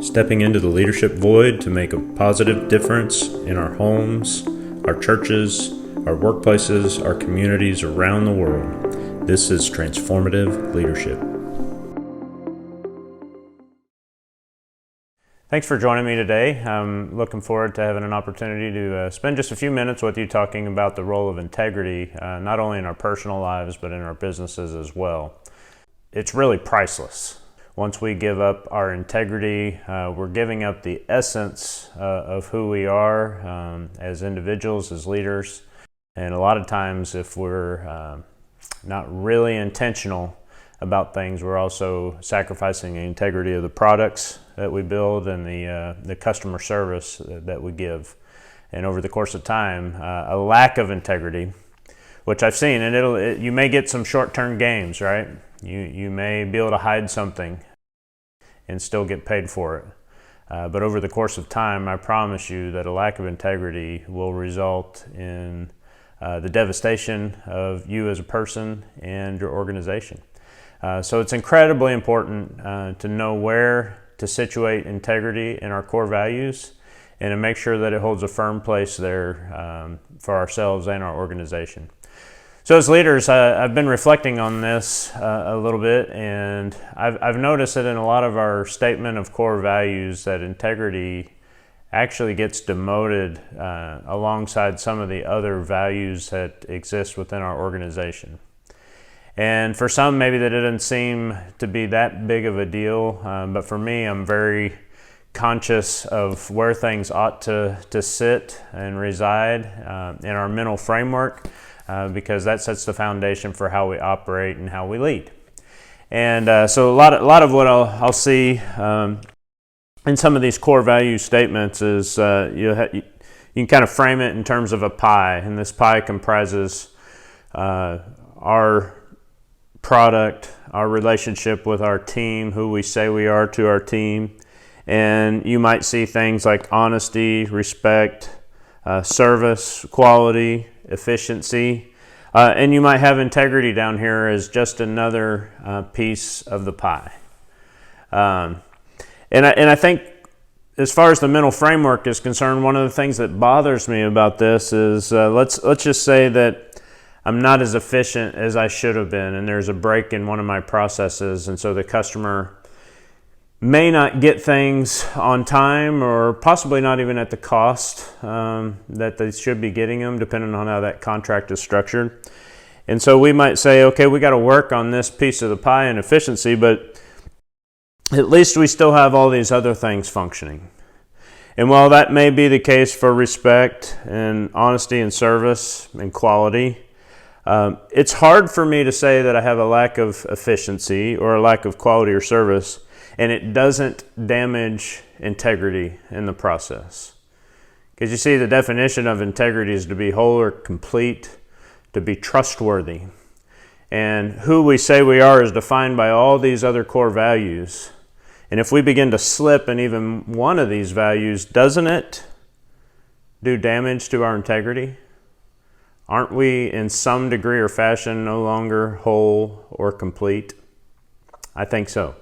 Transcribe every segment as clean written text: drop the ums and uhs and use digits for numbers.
stepping into the leadership void to make a positive difference in our homes, our churches, our workplaces, our communities around the world. This is Transformative Leadership. Thanks for joining me today. I'm looking forward to having an opportunity to spend just a few minutes with you talking about the role of integrity, not only in our personal lives, but in our businesses as well. It's really priceless. Once we give up our integrity, we're giving up the essence of who we are as individuals, as leaders. And a lot of times, if we're not really intentional about things, we're also sacrificing the integrity of the products that we build and the customer service that we give. And over the course of time, a lack of integrity, which I've seen, and you may get some short-term gains, right? You may be able to hide something and still get paid for it. But over the course of time, I promise you that a lack of integrity will result in the devastation of you as a person and your organization. So it's incredibly important to know where to situate integrity in our core values and to make sure that it holds a firm place there for ourselves and our organization. So as leaders, I've been reflecting on this a little bit, and I've noticed that in a lot of our statement of core values that integrity actually gets demoted alongside some of the other values that exist within our organization. And for some, maybe that didn't seem to be that big of a deal, but for me, I'm very conscious of where things ought to sit and reside in our mental framework, because that sets the foundation for how we operate and how we lead. And so a lot of what I'll see in some of these core value statements is you can kind of frame it in terms of a pie, and this pie comprises our product, our relationship with our team, who we say we are to our team, and you might see things like honesty, respect, service, quality, efficiency, and you might have integrity down here as just another piece of the pie. And I think as far as the mental framework is concerned, one of the things that bothers me about this is let's just say that I'm not as efficient as I should have been, and there's a break in one of my processes, and so the customer may not get things on time, or possibly not even at the cost that they should be getting them, depending on how that contract is structured. And so we might say, okay, we got to work on this piece of the pie and efficiency, but at least we still have all these other things functioning. And while that may be the case for respect and honesty and service and quality, it's hard for me to say that I have a lack of efficiency or a lack of quality or service, and it doesn't damage integrity in the process. Because you see, the definition of integrity is to be whole or complete, to be trustworthy. And who we say we are is defined by all these other core values. And if we begin to slip in even one of these values, doesn't it do damage to our integrity? Aren't we in some degree or fashion no longer whole or complete? I think so.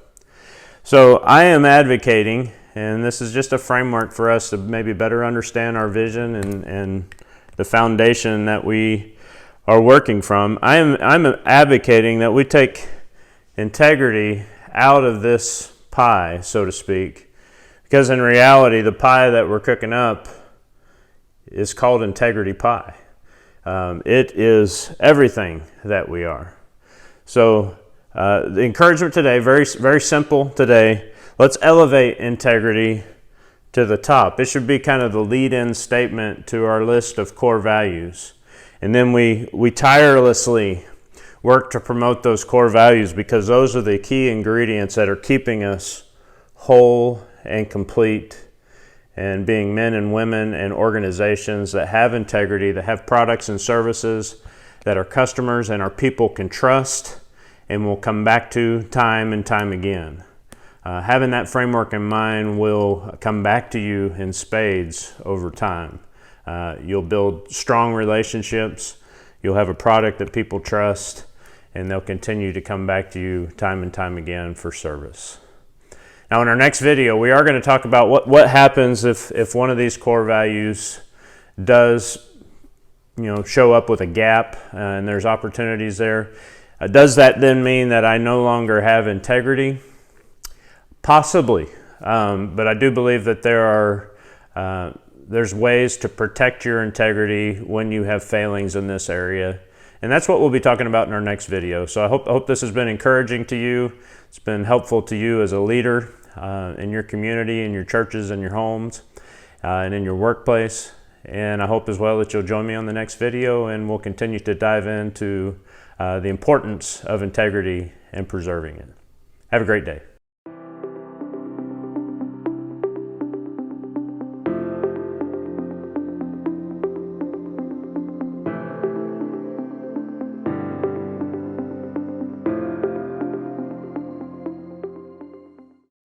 So I am advocating, and this is just a framework for us to maybe better understand our vision and the foundation that we are working from. I'm advocating that we take integrity out of this pie, so to speak, because in reality, the pie that we're cooking up is called integrity pie. It is everything that we are. So the encouragement today, very, very simple today. Let's elevate integrity to the top. It should be kind of the lead-in statement to our list of core values. And then we tirelessly work to promote those core values, because those are the key ingredients that are keeping us whole and complete, and being men and women and organizations that have integrity, that have products and services that our customers and our people can trust and will come back to time and time again. Having that framework in mind will come back to you in spades over time. You'll build strong relationships, you'll have a product that people trust, and they'll continue to come back to you time and time again for service. Now in our next video, we are going to talk about what happens if one of these core values does show up with a gap and there's opportunities there. Does that then mean that I no longer have integrity? Possibly, but I do believe that there's ways to protect your integrity when you have failings in this area. And that's what we'll be talking about in our next video. So I hope this has been encouraging to you. It's been helpful to you as a leader in your community, in your churches, in your homes, and in your workplace. And I hope as well that you'll join me on the next video, and we'll continue to dive into the importance of integrity and preserving it. Have a great day.